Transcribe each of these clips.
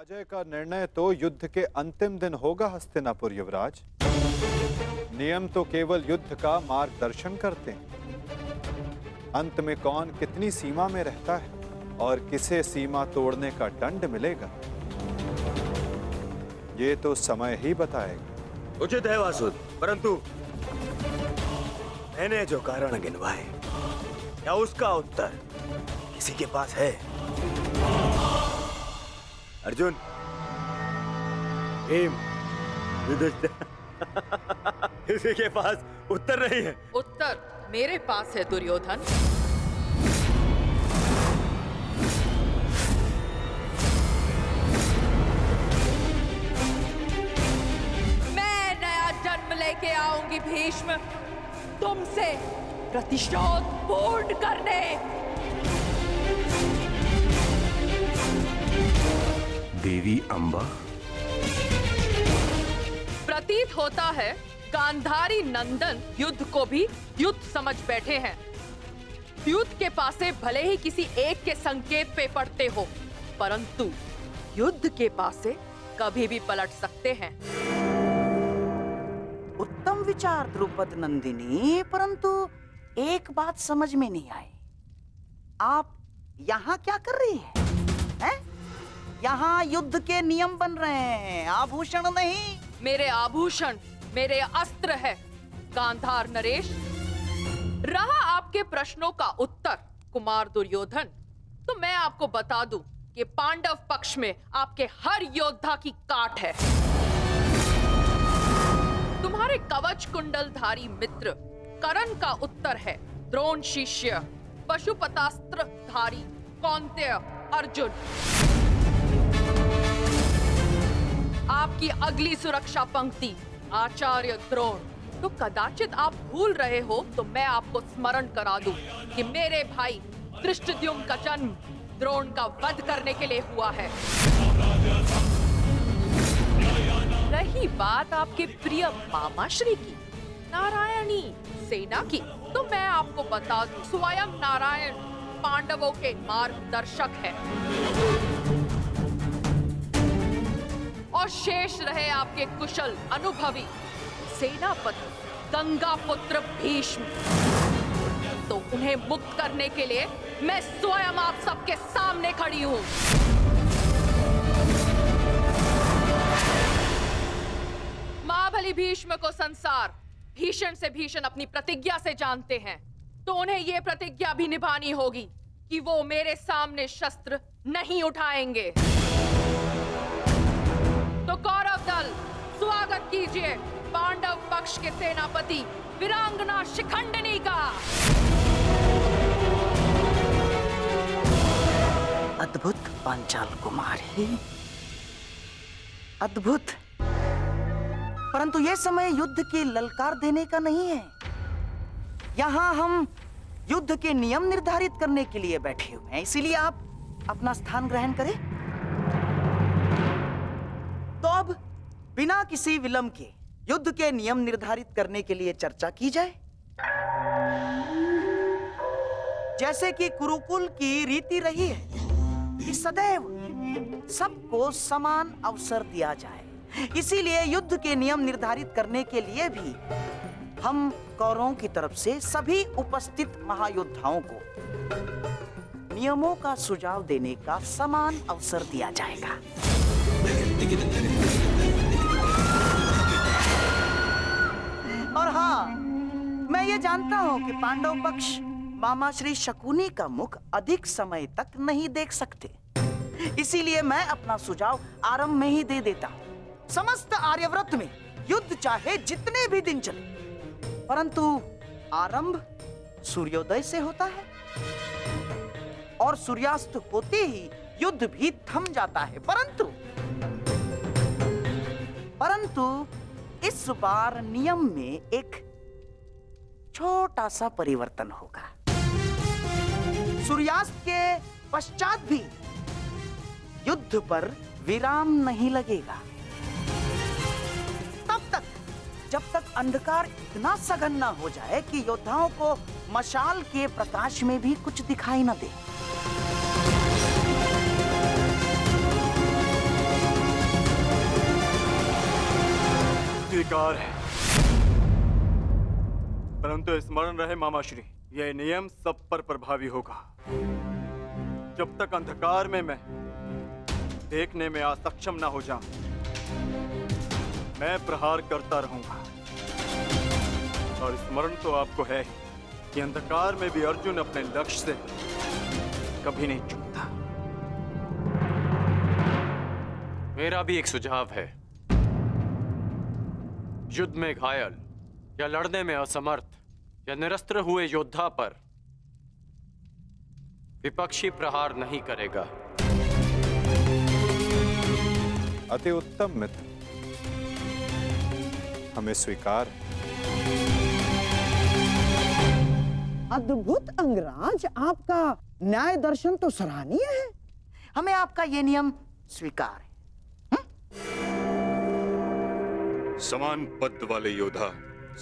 पराजय का निर्णय तो युद्ध के अंतिम दिन होगा हस्तिनापुर युवराज। नियम तो केवल युद्ध का मार्गदर्शन करते हैं। अंत में कौन कितनी सीमा में रहता है और किसे सीमा तोड़ने का दंड मिलेगा, ये तो समय ही बताएगा। उचित है वासुद, परंतु मैंने जो कारण गिनवाए, क्या उसका उत्तर किसी के पास है? अर्जुन, भीम, युधिष्ठिर, किसी के पास उत्तर नहीं है। उत्तर मेरे पास है दुर्योधन। मैं नया जन्म लेके आऊंगी भीष्म, तुमसे प्रतिशोध पूर्ण करने। देवी अंबा, प्रतीत होता है गांधारी नंदन युद्ध को भी युद्ध समझ बैठे हैं। युद्ध के पासे भले ही किसी एक के संकेत पे पड़ते हो, परंतु युद्ध के पासे कभी भी पलट सकते हैं। उत्तम विचार द्रुपद नंदिनी, परंतु एक बात समझ में नहीं आई। आप यहाँ क्या कर रही हैं? यहाँ युद्ध के नियम बन रहे हैं, आभूषण नहीं। मेरे आभूषण मेरे अस्त्र है गांधार नरेश। रहा आपके प्रश्नों का उत्तर कुमार दुर्योधन, तो मैं आपको बता दूं कि पांडव पक्ष में आपके हर योद्धा की काट है। तुम्हारे कवच कुंडलधारी मित्र कर्ण का उत्तर है द्रोण शिष्य पशुपतास्त्र धारी कौन्तेय अर्जुन। आपकी अगली सुरक्षा पंक्ति आचार्य द्रोण। तो कदाचित आप भूल रहे हो तो मैं आपको स्मरण करा दूं कि मेरे भाई धृष्टद्युम्न का जन्म द्रोण का वध करने के लिए हुआ है। रही बात आपके प्रिय मामाश्री की, नारायणी सेना की, तो मैं आपको बता दूं स्वयं नारायण पांडवों के मार्गदर्शक है। और शेष रहे आपके कुशल अनुभवी सेनापति गंगा पुत्र भीष्म, तो उन्हें मुक्त करने के लिए मैं स्वयं आप सबके सामने खड़ी हूं। महाबली भीष्म को संसार भीषण से भीषण अपनी प्रतिज्ञा से जानते हैं, तो उन्हें यह प्रतिज्ञा भी निभानी होगी कि वो मेरे सामने शस्त्र नहीं उठाएंगे। तो कौरव दल स्वागत कीजिए पांडव पक्ष के सेनापति वीरांगना शिखंडिनी का। अद्भुत पांचाल कुमारी, अद्भुत। परंतु यह समय युद्ध की ललकार देने का नहीं है। यहाँ हम युद्ध के नियम निर्धारित करने के लिए बैठे हुए हैं, इसीलिए आप अपना स्थान ग्रहण करें। तो अब बिना किसी विलंब के युद्ध के नियम निर्धारित करने के लिए चर्चा की जाए। जैसे कि कुरुकुल की रीति रही है कि सदैव सबको समान अवसर दिया जाए, इसीलिए युद्ध के नियम निर्धारित करने के लिए भी हम कौरवों की तरफ से सभी उपस्थित महायोद्धाओं को नियमों का सुझाव देने का समान अवसर दिया जाएगा। और हाँ, मैं ये जानता हूं कि पांडव पक्ष मामा श्री शकुनी का मुख अधिक समय तक नहीं देख सकते, इसीलिए मैं अपना सुझाव आरंभ में ही दे देता हूं। समस्त आर्यव्रत में युद्ध चाहे जितने भी दिन चले, परंतु आरंभ सूर्योदय से होता है और सूर्यास्त होते ही युद्ध भी थम जाता है। परंतु इस बार नियम में एक छोटा सा परिवर्तन होगा। सूर्यास्त के पश्चात भी युद्ध पर विराम नहीं लगेगा, तब तक जब तक अंधकार इतना सघन न हो जाए कि योद्धाओं को मशाल के प्रकाश में भी कुछ दिखाई न दे। स्वीकार है, परंतु स्मरण रहे मामाश्री, यह नियम सब पर प्रभावी होगा। जब तक अंधकार में मैं देखने में असक्षम ना हो जाऊं, मैं प्रहार करता रहूंगा। और स्मरण तो आपको है ही कि अंधकार में भी अर्जुन अपने लक्ष्य से कभी नहीं चूकता। मेरा भी एक सुझाव है। युद्ध में घायल या लड़ने में असमर्थ या निरस्त्र हुए योद्धा पर विपक्षी प्रहार नहीं करेगा। अति उत्तम मित्र, हमें स्वीकार है। अद्भुत अंगराज, आपका न्याय दर्शन तो सराहनीय है। हमें आपका ये नियम स्वीकार है। समान पद वाले योद्धा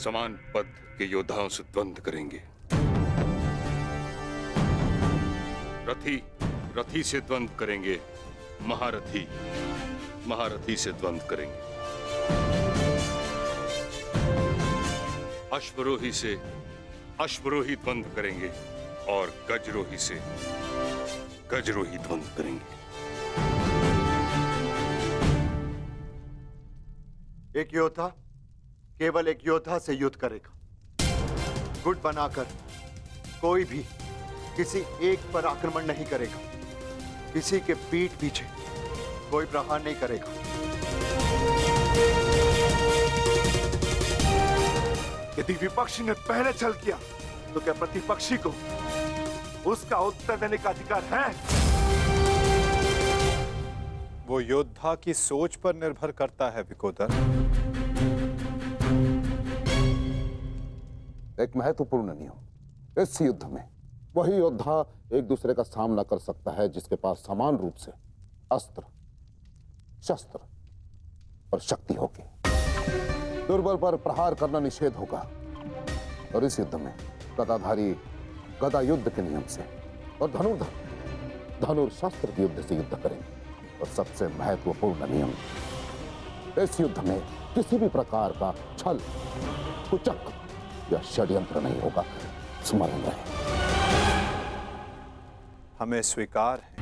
समान पद के योद्धाओं से द्वंद्व करेंगे। रथी रथी से द्वंद्व करेंगे, महारथी महारथी से द्वंद्व करेंगे, अश्वरोही से अश्वरोही द्वंद्व करेंगे और गजरोही से गजरोही द्वंद्व करेंगे। एक योद्धा केवल एक योद्धा से युद्ध करेगा। गुट बनाकर कोई भी किसी एक पर आक्रमण नहीं करेगा। किसी के पीठ पीछे कोई प्रहार नहीं करेगा। यदि विपक्षी ने पहले छल किया तो क्या प्रतिपक्षी को उसका उत्तर देने का अधिकार है? वो योद्धा की सोच पर निर्भर करता है विकोदर। एक महत्वपूर्ण नियम, इस युद्ध में वही योद्धा एक दूसरे का सामना कर सकता है जिसके पास समान रूप से अस्त्र, शस्त्र और शक्ति होगी। दुर्बल पर प्रहार करना निषेध होगा। और इस युद्ध में गदाधारी गदा युद्ध के नियम से और धनुर्धर धनुर्शस्त्र के युद्ध से युद्ध करेंगे। और सबसे महत्वपूर्ण नियम, इस युद्ध में किसी भी प्रकार का छल, कुचक्र या षड्यंत्र नहीं होगा। स्मरण रहे। हमें स्वीकार है।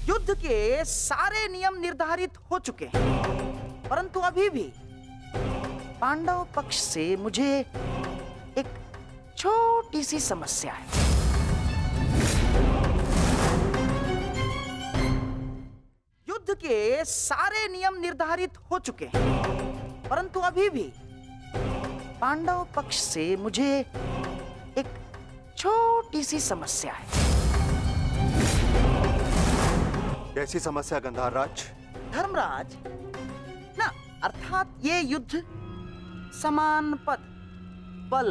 युद्ध के सारे नियम निर्धारित हो चुके हैं, परंतु अभी भी पांडव पक्ष से मुझे एक छोटी सी समस्या है। युद्ध के सारे नियम निर्धारित हो चुके हैं, परंतु अभी भी पांडव पक्ष से मुझे एक छोटी सी समस्या है। कैसी समस्या गंधार राज? धर्मराज ना, अर्थात ये युद्ध समान पद, बल,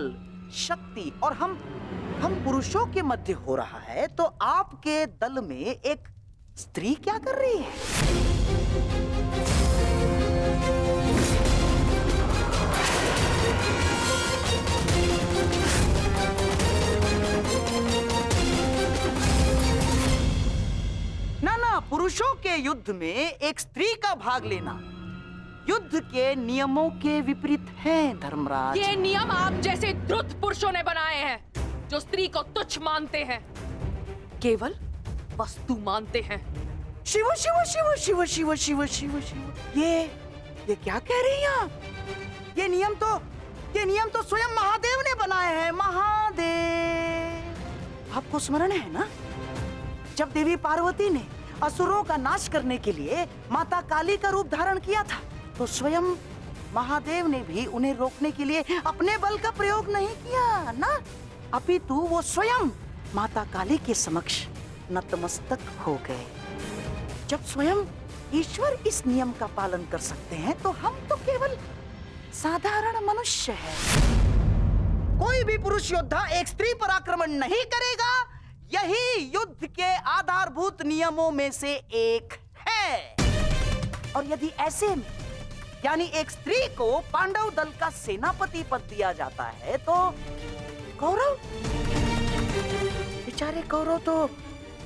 शक्ति और हम पुरुषों के मध्य हो रहा है, तो आपके दल में एक स्त्री क्या कर रही है? ना, पुरुषों के युद्ध में एक स्त्री का भाग लेना युद्ध के नियमों के विपरीत है धर्मराज। ये नियम आप जैसे द्रुत पुरुषों ने बनाए हैं, जो स्त्री को तुच्छ मानते हैं, केवल वस्तु मानते हैं। शिव शिव शिव शिव शिव शिव शिव शिव, ये क्या कह रही हैं आप? ये नियम तो स्वयं महादेव ने बनाए हैं। महादेव, आपको स्मरण है ना, जब देवी पार्वती ने असुरों का नाश करने के लिए माता काली का रूप धारण किया था, तो स्वयं महादेव ने भी उन्हें रोकने के लिए अपने बल का प्रयोग नहीं किया ना, अपितु वो स्वयं माता काली के समक्ष नतमस्तक हो गए। जब स्वयं ईश्वर इस नियम का पालन कर सकते हैं, तो हम तो केवल साधारण मनुष्य हैं। कोई भी पुरुष योद्धा एक स्त्री पर आक्रमण नहीं करेगा। यही युद्ध के आधारभूत नियमों में से एक है। और यदि ऐसे में यानी एक स्त्री को पांडव दल का सेनापति पद दिया जाता है तो कौरव, बेचारे कौरव तो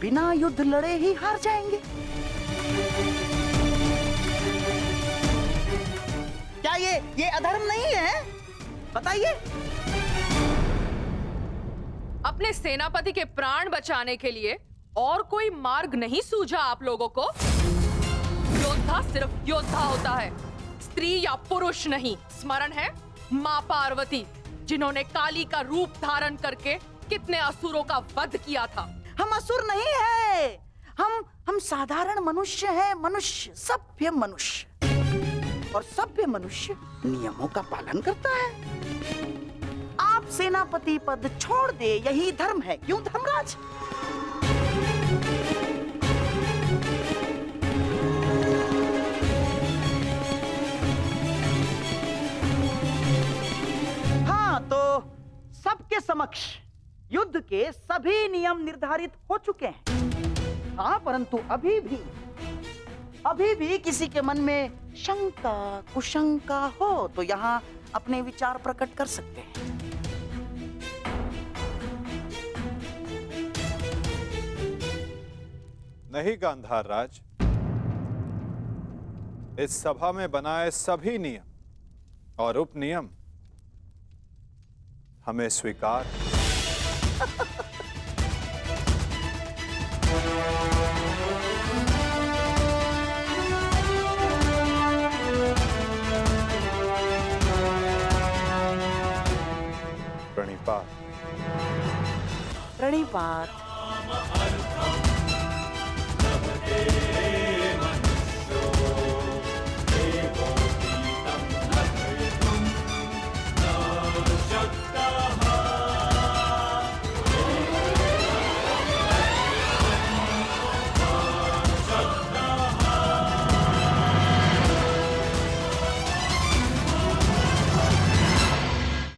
बिना युद्ध लड़े ही हार जाएंगे। क्या ये अधर्म नहीं है? बताइए। अपने सेनापति के प्राण बचाने के लिए और कोई मार्ग नहीं सूझा आप लोगों को? योद्धा सिर्फ योद्धा होता है, स्त्री या पुरुष नहीं। स्मरण है माँ पार्वती, जिन्होंने काली का रूप धारण करके कितने असुरों का वध किया था। हम असुर नहीं है, हम साधारण मनुष्य हैं, मनुष्य, सभ्य मनुष्य। और सभ्य मनुष्य नियमों का पालन करता है। आप सेनापति पद छोड़ दे, यही धर्म है। क्यों धर्मराज? हाँ, तो सबके समक्ष युद्ध के सभी नियम निर्धारित हो चुके हैं। हाँ, परंतु अभी भी किसी के मन में शंका कुशंका हो तो यहाँ अपने विचार प्रकट कर सकते हैं। नहीं गांधार राज, इस सभा में बनाए सभी नियम और उपनियम हमें स्वीकार। प्रणिपात।